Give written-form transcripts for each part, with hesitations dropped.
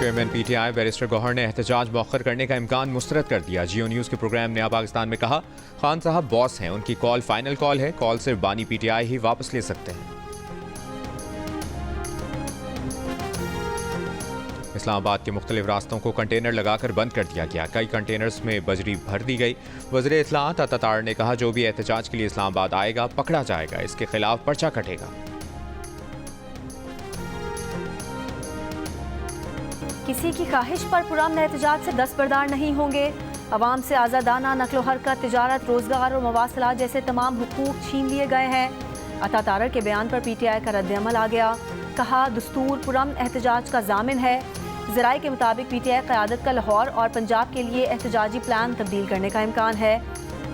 Chairman PTI barrister Gauhar ने एहतजाज मौखर करने का इम्कान मुस्तरद कर दिया। जियो न्यूज़ के प्रोग्राम नया पाकिस्तान में कहा, खान साहब बॉस हैं, उनकी कॉल फाइनल कॉल है, कॉल सिर्फ बानी पीटीआई ही वापस ले सकते हैं। इस्लामाबाद के मुख्तलिफ रास्तों को कंटेनर लगाकर बंद कर दिया गया। कई कंटेनर्स में बजरी भर दी गई। वज़ीर इत्तलाआत अता तार ने कहा, जो भी एहतजाज के लिए इस्लामाबाद आएगा पकड़ा जाएगा, इसके खिलाफ पर्चा कटेगा। किसी की ख्वाहिश पर पुरअमन एहतजाज से दस्तबरदार नहीं होंगे। अवाम से आज़ादाना नकलो हरकत, तिजारत, रोजगार और मवासलात जैसे तमाम हुकूक छीन लिए गए हैं। अता तारर के बयान पर पीटीआई का रद्द-ए-अमल आ गया। कहा, दस्तूर पुरअमन एहतजाज का जामिन है। ज़राए के मुताबिक पीटीआई क़यादत का लाहौर और पंजाब के लिए एहतजाजी प्लान तब्दील करने का इम्कान है।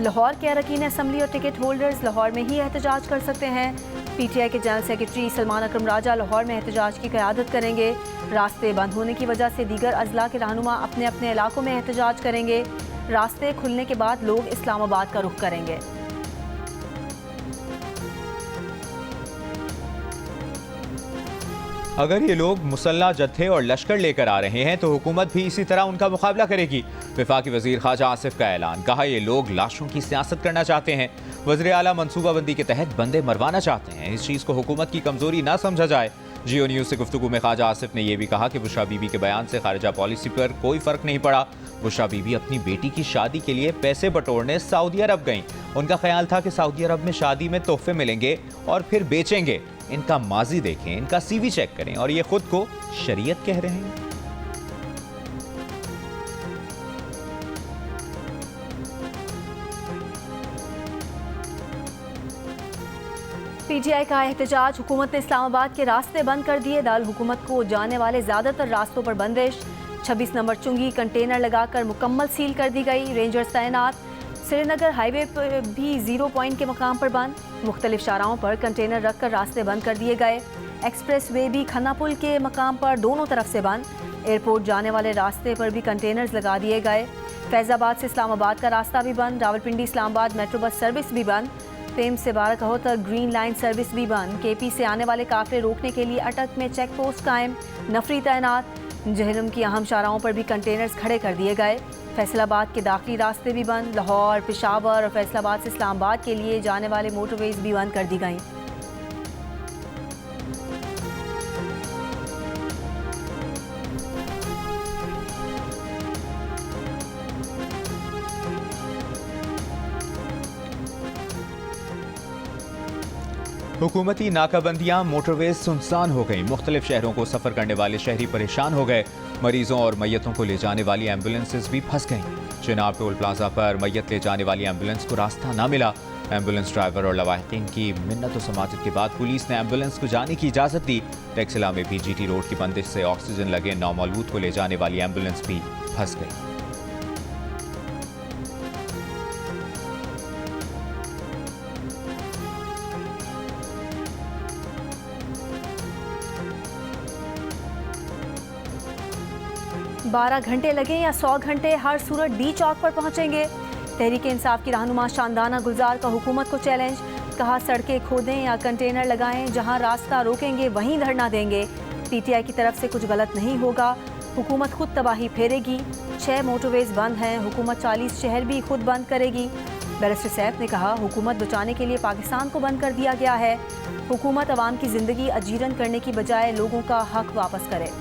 लाहौर के अरकान असम्बली और टिकट होल्डर्स लाहौर में ही एहतजाज कर सकते हैं। पीटीआई के जनरल सेक्रेटरी सलमान अकरम राजा लाहौर में एहतजाज की क़यादत करेंगे। रास्ते बंद होने की वजह से दीगर अजला के रहनुमा अपने अपने इलाकों में एहतजाज करेंगे। रास्ते खुलने के बाद लोग इस्लामाबाद का रुख करेंगे। अगर ये लोग मुसल्ला जत्थे और लश्कर लेकर आ रहे हैं तो हुकूमत भी इसी तरह उनका मुकाबला करेगी। वफाकी वजीर ख्वाजा आसिफ का ऐलान। कहा, ये लोग लाशों की सियासत करना चाहते हैं, वज़ीर आला मनसूबाबंदी के तहत बंदे मरवाना चाहते हैं। इस चीज़ को हुकूमत की कमजोरी ना समझा जाए। जियो न्यूज़ से गुफ्तगू में ख्वाजा आसिफ ने यह भी कहा कि बुशरा बीबी के बयान से खारिजा पॉलिसी पर कोई फर्क नहीं पड़ा। बुशरा बीबी अपनी बेटी की शादी के लिए पैसे बटोरने सऊदी अरब गईं। उनका ख्याल था कि सऊदी अरब में शादी में तोहफे मिलेंगे और फिर बेचेंगे। इनका माजी देखें, इनका सीवी चेक करें और ये खुद को शरीयत कह रहे हैं। पीटीआई का एहतजाज। हुकूमत ने इस्लामाबाद के रास्ते बंद कर दिए। दाल हुकूमत को जाने वाले ज्यादातर रास्तों पर बंदिश। 26 नंबर चुंगी कंटेनर लगाकर मुकम्मल सील कर दी गई। रेंजर्स तैनात। श्रीनगर हाईवे पर भी 0 पॉइंट के मकाम पर बंद। मुख्तलिफ शाहराहों पर कंटेनर रखकर रास्ते बंद कर दिए गए। एक्सप्रेस वे भी खन्ना पुल के मकाम पर दोनों तरफ से बंद। एयरपोर्ट जाने वाले रास्ते पर भी कंटेनर्स लगा दिए गए। फैजाबाद से इस्लामाबाद का रास्ता भी बंद। Rawalpindi Islamabad metro bus service भी बंद। पेम से बाराकहो तक ग्रीन लाइन सर्विस भी बंद। केपी से आने वाले काफिले रोकने के लिए अटक में चेक पोस्ट कायम, नफरी तैनात। जहलम की अहम शाहराहों पर भी कंटेनर्स खड़े कर दिए गए। फैसलाबाद के दाखिली रास्ते भी बंद। लाहौर, पेशावर और फैसलाबाद से इस्लामाबाद के लिए जाने वाले मोटरवेज भी बंद कर दी गई। हुकूमती नाकाबंदियां, मोटरवेज सुनसान हो गई। मुख्तलिफ शहरों को सफर करने वाले शहरी परेशान हो गए। मरीजों और मैयतों को ले जाने वाली एम्बुलेंसेज भी फंस गईं। चिनाब टोल प्लाजा पर मैयत ले जाने वाली एम्बुलेंस को रास्ता ना मिला। एम्बुलेंस ड्राइवर और लवाहिकीन की मिन्नत व समाजत के बाद पुलिस ने एम्बुलेंस को जाने की इजाज़त दी। टेक्सिला में भी जीटी रोड की बंदिश से ऑक्सीजन लगे नौमौलूद को ले जाने वाली एम्बुलेंस भी फंस गई। 12 घंटे लगे या 100 घंटे, हर सूरत डी चौक पर पहुंचेंगे। तहरीक इंसाफ की रहनुमा शानदाना गुलजार का हुकूमत को चैलेंज। कहा, सड़कें खोदें या कंटेनर लगाएं, जहां रास्ता रोकेंगे वहीं धरना देंगे। पीटीआई की तरफ से कुछ गलत नहीं होगा, हुकूमत खुद तबाही फेरेगी। 6 मोटरवेज बंद हैं, हुकूमत 40 शहर भी खुद बंद करेगी। बैरिस्टर सैफ ने कहा, हुकूमत बचाने के लिए पाकिस्तान को बंद कर दिया गया है। हुकूमत अवाम की जिंदगी अजीरन करने की बजाय लोगों का हक वापस करे।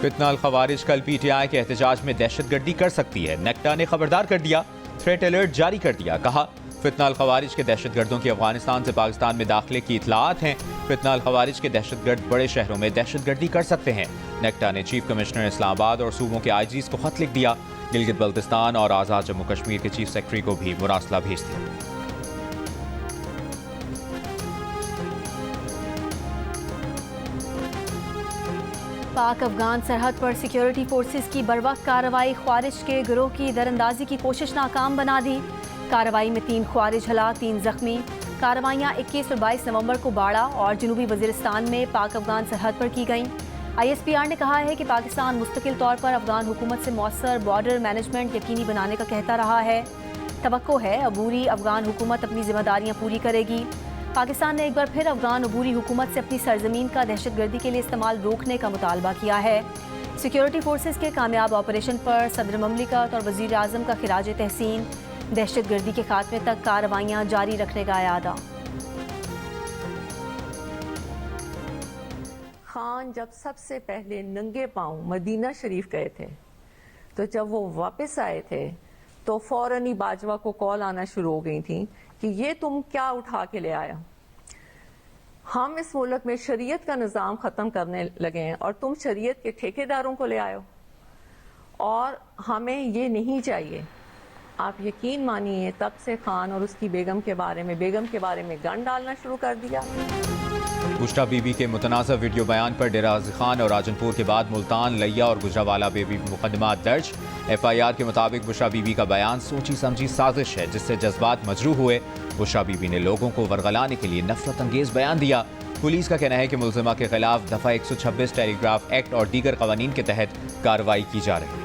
फितनाल खवारिज कल पीटीआई के एहतजाज में दहशतगर्दी कर सकती है। नेक्टा ने खबरदार कर दिया, थ्रेट अलर्ट जारी कर दिया। कहा, फितनाल खवारिज के दहशतगर्दों की अफगानिस्तान से पाकिस्तान में दाखिले की इतलात हैं। फितनाल खवारिज के दहशतगर्द बड़े शहरों में दहशतगर्दी कर सकते हैं। नेक्टा ने चीफ कमिश्नर इस्लामाबाद और सूबों के आईजीज को खत लिख दिया। गिलगित बल्तिस्तान और आज़ाद जम्मू कश्मीर के चीफ सेक्रेटरी को भी मुरासला भेज दिया। पाक अफगान सरहद पर सिक्योरिटी फोर्सेस की बरवक्त कार्रवाई, ख्वारिज के गिरोह की दरअंदाजी की कोशिश नाकाम बना दी। कार्रवाई में 3 ख्वारिज हलाक, 3 जख्मी। कार्रवाइयाँ 21 और 22 नवंबर को बाड़ा और जनूबी वजीरिस्तान में पाक अफगान सरहद पर की गईं। ISPR ने कहा है कि पाकिस्तान मुस्तकिल तौर पर अफगान हुकूमत से मौसर बॉर्डर मैनेजमेंट यकीनी बनाने का कहता रहा है। तवक्को है अबूरी अफगान हुकूमत अपनी जिम्मेदारियां पूरी करेगी। पाकिस्तान ने एक बार फिर अफगान अबूरी हुकूमत से अपनी सरजमीन का दहशतगर्दी के लिए इस्तेमाल रोकने का मुतालबा किया है। सिक्योरिटी फोर्सेस के कामयाब ऑपरेशन पर सदर ममलिकत और वज़ीर आज़म का खिराज तहसीन। दहशतगर्दी के खात्मे तक कार्रवाइयाँ जारी रखने का इरादा। खान जब सबसे पहले नंगे पांव मदीना शरीफ गए थे, तो जब वो वापस आए थे तो फौरन ही बाजवा को कॉल आना शुरू हो गई थी कि ये तुम क्या उठा के ले आया। हम इस मुल्क में शरीयत का निज़ाम ख़त्म करने लगे हैं और तुम शरीयत के ठेकेदारों को ले आए हो, और हमें ये नहीं चाहिए। आप यकीन मानिए तब से खान और उसकी बेगम के बारे में गन डालना शुरू कर दिया। बुशरा बीबी के मुतनाज़ वीडियो बयान पर डेरा गाज़ी खान और राजनपुर के बाद मुल्तान, लिया और गुजरावाला बेबी मुकदमा दर्ज। FIR के मुताबिक बुशरा बीबी का बयान सोची समझी साजिश है जिससे जज्बात मजरूह हुए। बुशरा बीबी ने लोगों को वर्गलाने के लिए नफरत अंगेज बयान दिया। पुलिस का कहना है कि मुलजिमा के खिलाफ दफ़ा 126 टेलीग्राफ एक्ट और दीगर कवानीन के तहत कार्रवाई की जा रही है।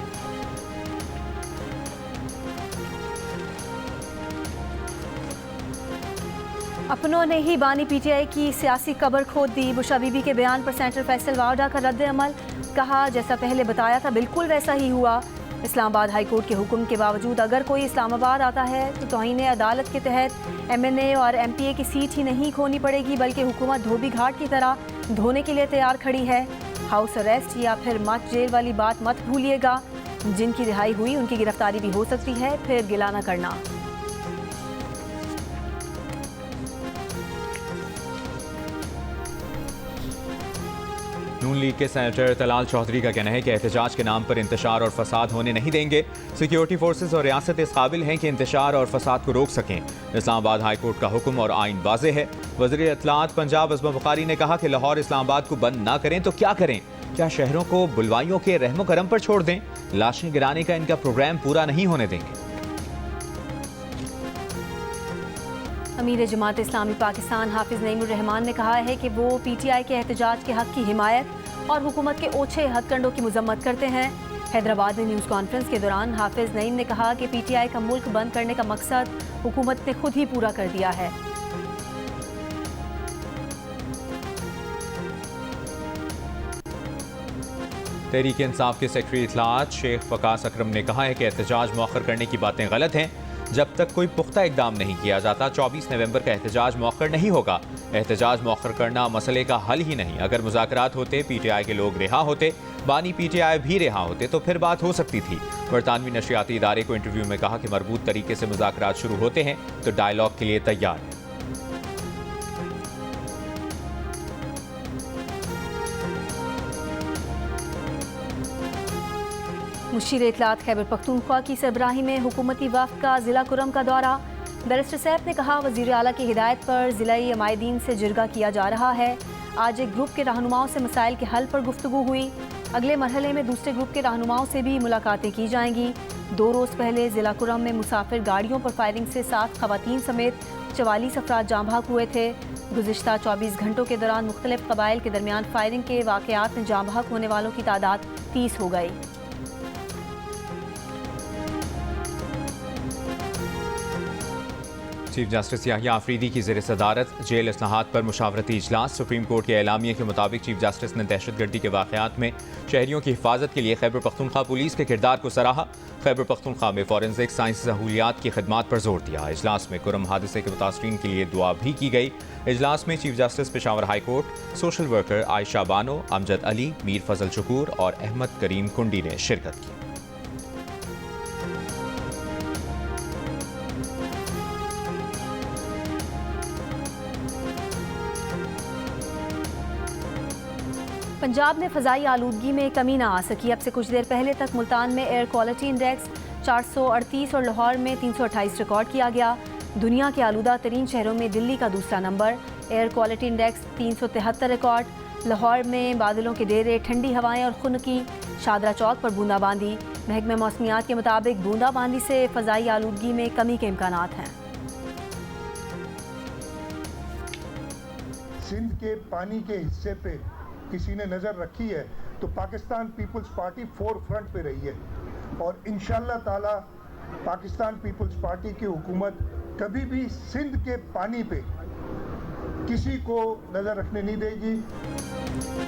अपनों ने ही बानी PTI की सियासी कबर खोद दी। बुशरा बीबी के बयान पर सेनेटर फैसल वावडा का रद्द अमल। कहा जैसा पहले बताया था बिल्कुल वैसा ही हुआ। इस्लामाबाद हाई कोर्ट के हुक्म के बावजूद अगर कोई इस्लामाबाद आता है तो तौहीन अदालत के तहत MNA और MPA की सीट ही नहीं खोनी पड़ेगी, बल्कि हुकूमत धोबी घाट की तरह धोने के लिए तैयार खड़ी है। हाउस अरेस्ट या फिर मत जेल वाली बात मत भूलिएगा। जिनकी रिहाई हुई उनकी गिरफ्तारी भी हो सकती है, फिर गिला न करना। नून लीग के सेनेटर तलाल चौधरी का कहना है कि एहतजाज के नाम पर इंतशार और फसाद होने नहीं देंगे। सिक्योरिटी फोर्सेस और रियासत इस काबिल हैं कि इंतशार और फसाद को रोक सकें। इस्लामाबाद हाई कोर्ट का हुक्म और आइन वाज़ेह है। वज़ीर इत्तलात पंजाब अज़मा बुखारी ने कहा कि लाहौर इस्लामाबाद को बंद ना करें तो क्या करें? क्या शहरों को बुलवाइयों के रहमो करम पर छोड़ दें? लाशें गिराने का इनका प्रोग्राम पूरा नहीं होने देंगे। अमीर जमात इस्लामी पाकिस्तान हाफिज नईमुर रहमान ने कहा है कि वो PTI के एहतजाज के हक की हिमायत और हुकूमत के ओछे हथकंडों की मजम्मत करते हैं। हैदराबाद में न्यूज़ कॉन्फ्रेंस के दौरान हाफिज नईम ने कहा कि PTI का मुल्क बंद करने का मकसद हुकूमत ने खुद ही पूरा कर दिया है। तहरीक इंसाफ के सेक्रेटरी इत्तलात शेख वकास अकरम ने कहा है कि एहतजाज मौखर करने की बातें गलत हैं। जब तक कोई पुख्ता इकदाम नहीं किया जाता 24 नवंबर का एहतजाज मौखर नहीं होगा। एहतजाज मौखर करना मसले का हल ही नहीं। अगर मुज़ाकरात होते, PTI के लोग रिहा होते, बानी PTI भी रिहा होते तो फिर बात हो सकती थी। बरतानवी नशरियाती इदारे को इंटरव्यू में कहा कि मरबूत तरीके से मुज़ाकरात शुरू होते हैं तो डायलॉग के लिए तैयार है। मुशीर इत्तलात खैबर पख्तूनख्वा की सरबराही में हुकूमती वफ़द का ज़िला कुरम का दौरा। बैरिस्टर सैफ ने कहा वज़ीर आला की हिदायत पर ज़िलाई अमायदीन से जिरगा किया जा रहा है। आज एक ग्रुप के रहनुमाओं से मसाइल के हल पर गुफ्तगू हुई। अगले मरहले में दूसरे ग्रुप के रहनुमाओं से भी मुलाकातें की जाएंगी। 2 रोज़ पहले ज़िला कुरम में मुसाफिर गाड़ियों पर फायरिंग से 7 खवातीन समेत 44 अफराद जाँ भाग हुए थे। गुज़िश्ता 24 घंटों के दौरान मुख्तलिफ कबाइल के दरमियान फायरिंग के वाक़यात में जाँ भाग होने वालों की तादाद 30 हो गई। चीफ जस्टिस याहिया आफरीदी की ज़ेर सदारत जेल इस्लाहात पर मुशावरती इजलास। सुप्रीम कोर्ट के एलामिया के मुताबिक चीफ जस्टिस ने दहशतगर्दी के वाक़यात में शहरियों की हिफाजत के लिए खैबर पख्तूनख्वा पुलिस के किरदार को सराहा। खैबर पख्तूनख्वा में फॉरेंसिक साइंस सहूलियात की खदमात पर जोर दिया। इजलास में कुरम हादसे के मुतासरीन के लिए दुआ भी की गई। इजलास में chief justice Peshawar high court, social worker Ayesha Bano, Amjad Ali, Mir Fazal Shakoor और अहमद करीम कुंडी ने शिरकत की। पंजाब में फ़ज़ाई आलूदगी में कमी ना आ सकी। अब से कुछ देर पहले तक मुल्तान में एयर क्वालिटी इंडेक्स 438 और लाहौर में 328 रिकॉर्ड किया गया। दुनिया के आलूदा तरीन शहरों में दिल्ली का दूसरा number. Air quality index 373 record. Lahore में बादलों के डेरे, ठंडी हवाएं और खुनकी। शादरा चौक पर बूंदाबांदी। महकमे मौसमियात के मुताबिक बूंदाबांदी से फ़ज़ाई आलूदगी में कमी के इम्कानात हैं। सिंध के पानी के हिस्से पे किसी ने नज़र रखी है तो Pakistan Peoples Party forefront पे रही है और इंशाअल्लाह ताला पाकिस्तान पीपल्स पार्टी की हुकूमत कभी भी सिंध के पानी पे किसी को नजर रखने नहीं देगी।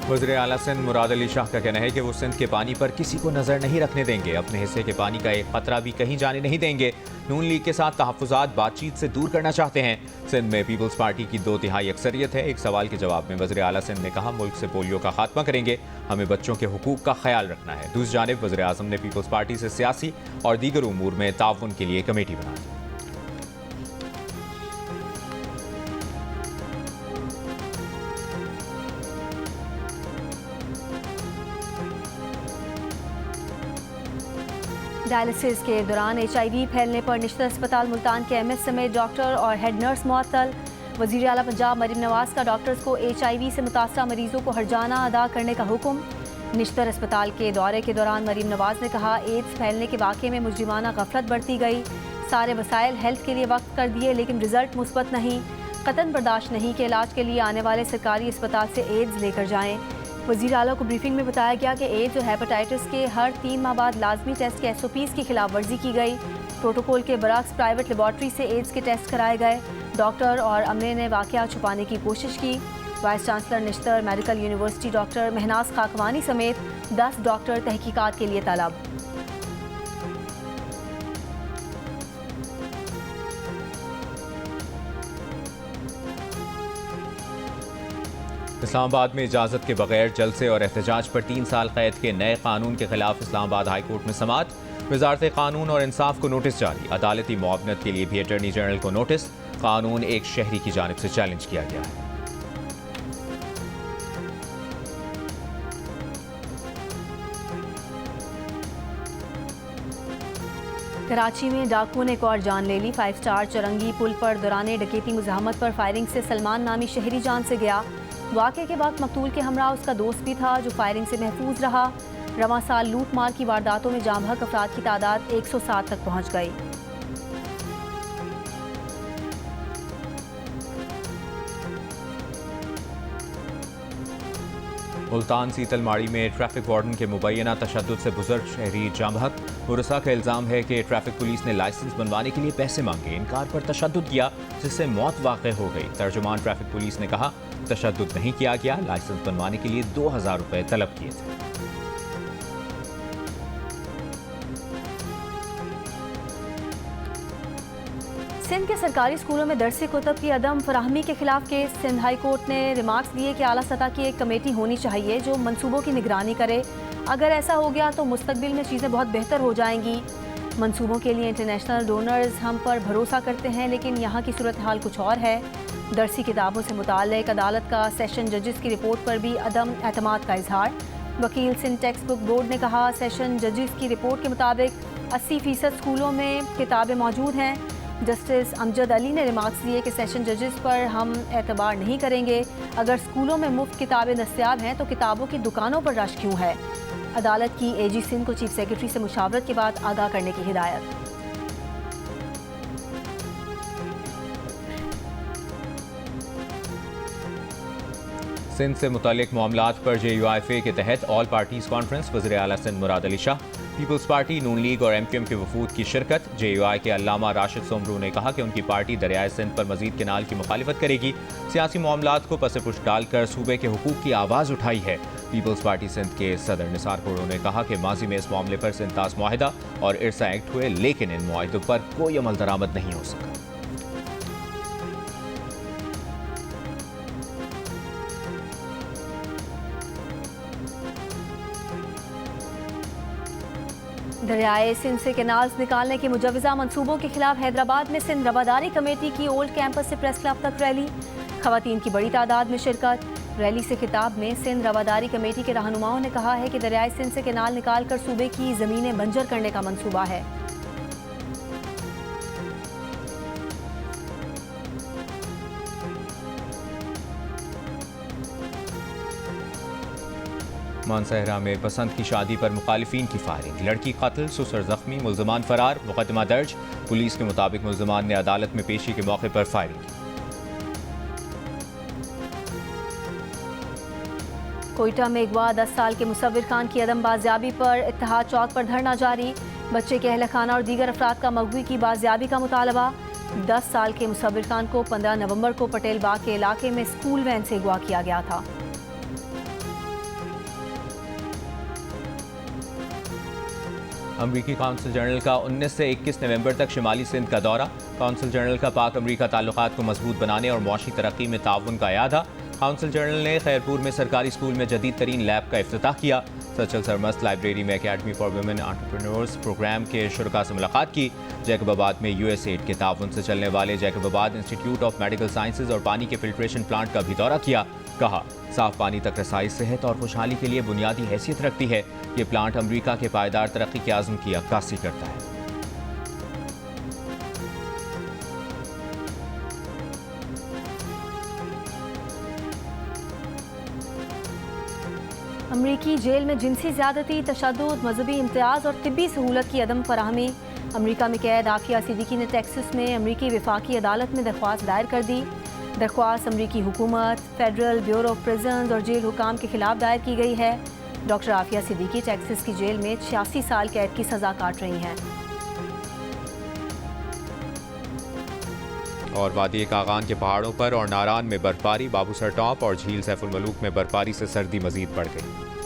वज़ीर आला सिंध मुराद अली शाह का कहना है कि वो सिंध के पानी पर किसी को नजर नहीं रखने देंगे, अपने हिस्से के पानी का एक खतरा भी कहीं जाने नहीं देंगे। नून लीग के साथ तहफ़्फ़ुज़ात बातचीत से दूर करना चाहते हैं। सिंध में पीपल्स पार्टी की 2/3 अक्सरियत है। एक सवाल के जवाब में वज़ीर आला सिंध ने कहा, मुल्क से पोलियो का खात्मा करेंगे, हमें बच्चों के हुकूक का ख्याल रखना है। दूसरी जानिब वज़ीर आज़म ने पीपल्स पार्टी से सियासी और दीगर उमूर में ताउन के लिए कमेटी बना दी। डायलिसिस के दौरान HIV फैलने पर निश्चित अस्पताल मुल्तान के MS समेत डॉक्टर और हेड नर्स मुअत्तल। वज़ीर आला पंजाब मरीम नवाज का डॉक्टर्स को HIV से मुतासरा मरीजों को हर्जाना अदा करने का हुक्म। निश्चित अस्पताल के दौरे के दौरान मरीम नवाज ने कहा, एड्स फैलने के वाक़े में मुजरिमाना गफलत बरती गई, सारे वसाइल हेल्थ के लिए वक्त कर दिए लेकिन रिजल्ट मुस्बत नहीं। कतन बर्दाश्त नहीं कि इलाज के लिए आने वाले सरकारी अस्पताल से एड्स लेकर जाएँ। वज़ीर आला को ब्रीफिंग में बताया गया कि एड्स और हेपेटाइटिस के हर 3 माह बाद लाजमी टेस्ट के SOPs की खिलाफ वर्जी की गई। प्रोटोकॉल के बरक्स प्राइवेट लेबॉर्ट्री से एड्स के टेस्ट कराए गए। डॉक्टर और अमले ने वाक़या छुपाने की कोशिश की। Vice chancellor Nishtar Medical University doctor Mahnaz Khakwani समेत 10 डॉक्टर तहकीकात के लिए तलब। इस्लामाबाद में इजाज़त के बगैर जलसे और एहतजाज पर 3 साल कैद के नए कानून के खिलाफ इस्लामाबाद हाई कोर्ट में समाअत। वज़ारत कानून और इंसाफ को नोटिस जारी। अदालती मुआवनत के लिए भी अटॉर्नी जनरल को नोटिस। कानून एक शहरी की जानिब से चैलेंज किया गया है। कराची में डाकुओं ने एक और जान ले ली। 5 स्टार चरंगी पुल पर दौरान डकैती मुज़ाहमत पर फायरिंग से सलमान नामी शहरी जान से गया। वाक़े के वक्त मकतूल के हमरा उसका दोस्त भी था जो फायरिंग से महफूज रहा। रवां साल लूट मार की वारदातों में जाम हक अफराद की तादाद 107 तक पहुँच गई। मुल्तान सीतलमाड़ी में ट्रैफिक वार्डन के मुबैना तशद्दुद से बुजुर्ग शहरी जाम हक। मुरसा का इल्ज़ाम है कि ट्रैफिक पुलिस ने लाइसेंस बनवाने के लिए पैसे मांगे, इनकार पर तशद्दुद किया जिससे मौत वाक़ हो गई। तर्जुमान ट्रैफिक पुलिस ने कहा, तशद्दुद नहीं किया गया, लाइसेंस बनवाने के लिए 2000 रुपये तलब किए थे। सिंध के सरकारी स्कूलों में दरसी कुतब की अदम फराहमी के खिलाफ केस। सिंध हाई कोर्ट ने रिमार्क्स दिए कि आला सतह की एक कमेटी होनी चाहिए जो मंसूबों की निगरानी करे। अगर ऐसा हो गया तो मुस्तकबिल में चीज़ें बहुत बेहतर हो जाएंगी। मंसूबों के लिए इंटरनेशनल डोनर्स हम पर भरोसा करते हैं लेकिन यहाँ की सूरत हाल कुछ और है। दरसी किताबों से मुताल्लिक अदालत का सेशन जजेस की रिपोर्ट पर भी अदम एतमाद का इजहार। वकील सिंध टेक्स्ट बुक बोर्ड ने कहा, सेशन जजेस की रिपोर्ट के मुताबिक 80% स्कूलों में किताबें मौजूद हैं। जस्टिस अमजद अली ने रिमार्क्स दिए कि सेशन जजेस पर हम एतबार नहीं करेंगे। अगर स्कूलों में मुफ्त किताबें दस्तियाब हैं तो किताबों की दुकानों पर रश क्यों है। अदालत की AG सिंध को चीफ सेक्रेटरी से मुशावरत के बाद आगाह करने की हिदायत। सिंध से मुतालिक मामलात पर JUIFA के तहत ऑल पार्टीज कॉन्फ्रेंस। वज़ीर आला सिंध मुराद अली शाह, पीपल्स पार्टी, नून लीग और MQM के वफूद की शिरकत। JUI के अल्लामा राशिद सोमरू ने कहा कि उनकी पार्टी दरियाए सिंध पर मजीद केनाल की मुखालिफत करेगी। सियासी मामलात को पसे पुश डालकर सूबे के हुकूक की आवाज़ उठाई है। पीपल्स पार्टी सिंध के सदर निसार कोड़ो ने कहा कि माजी में इस मामले पर सिंतास मुआहिदा और इरसा एक्ट हुए लेकिन इन मुआहिदों पर कोई अमल दरामद नहीं हो सका। दरियाए सिंध से केनाल्स निकालने के मुजवजा मंसूबों के खिलाफ हैदराबाद में सिंध रवादारी कमेटी की ओल्ड कैंपस से प्रेस क्लब तक रैली। खवातीन की बड़ी तादाद में शिरकत। रैली से खिताब में सिंध रवादारी कमेटी के रहनुमाओं ने कहा है कि दरियाए सिंध से केनाल निकालकर सूबे की ज़मीनें बंजर करने का मंसूबा है। मानसहरा में पसंद की शादी पर मुखालिफिन की फायरिंग। लड़की कत्ल, ससुर जख्मी, मुल्ज़मान फरार। मुकदमा दर्ज। पुलिस के मुताबिक मुल्ज़मान ने अदालत में पेशी के मौके पर फायरिंग की। कोयटा में अगवा 10 साल के मुसव्विर खान की अदम बाजियाबी पर इत्तेहाद चौक पर धरना जारी। बच्चे के अहल खाना और दीगर अफराद का मकबूल की बाजियाबी का मुतालबा। 10 साल के मुसव्विर खान को 15 नवंबर को पटेल बाग के इलाके में स्कूल वैन से अगवा किया गया था। अमरीकी कौंसल जनरल का 19 से 21 नवंबर तक शिमाली सिंध का दौरा। कौंसल जनरल का पाक अमरीका ताल्लुकात को मजबूत बनाने और मौशी तरक्की में ताउन का इरादा। कौंसल जनरल ने खैरपुर में सरकारी स्कूल में जदीद तरीन लैब का इफ्तिताह किया। सचल सरमस्त लाइब्रेरी में academy for women entrepreneurs programme के शुरका से मुलाकात की। जैकबाबाद में यूएसएड के ताउन से चलने वाले Jacobabad institute of medical sciences और पानी के फिल्ट्रेशन प्लांट का भी दौरा किया। कहा, साफ पानी तक रसाई सेहत और खुशहाली के लिए बुनियादी हैसियत रखती है। ये प्लांट अमरीका के पायदार तरक्की के आज़म की अक्कासी करता है। अमरीकी जेल में जिनसी ज़्यादती, तशद्दुद, मजहबी इम्तियाज़ और तिब्बी सहूलत की अदम फराहमी। अमरीका में कैद आफिया सिद्दीकी ने टेक्सास में अमरीकी वफाकी अदालत में दरख्वास्त दायर कर दी। दरख्वास्त अमरीकी हुकूमत, फेडरल ब्यूरो ऑफ प्रिजन्स और जेल हुकाम के खिलाफ दायर की गई है। डॉक्टर आफिया सिद्दीकी टेक्सास की जेल में 86 साल कैद की सज़ा काट रही हैं। और वादी कागान के पहाड़ों पर और नारान में बर्फबारी। बाबूसर टॉप और झील सैफुल मलूक में बर्फबारी से सर्दी मजीद बढ़ गई।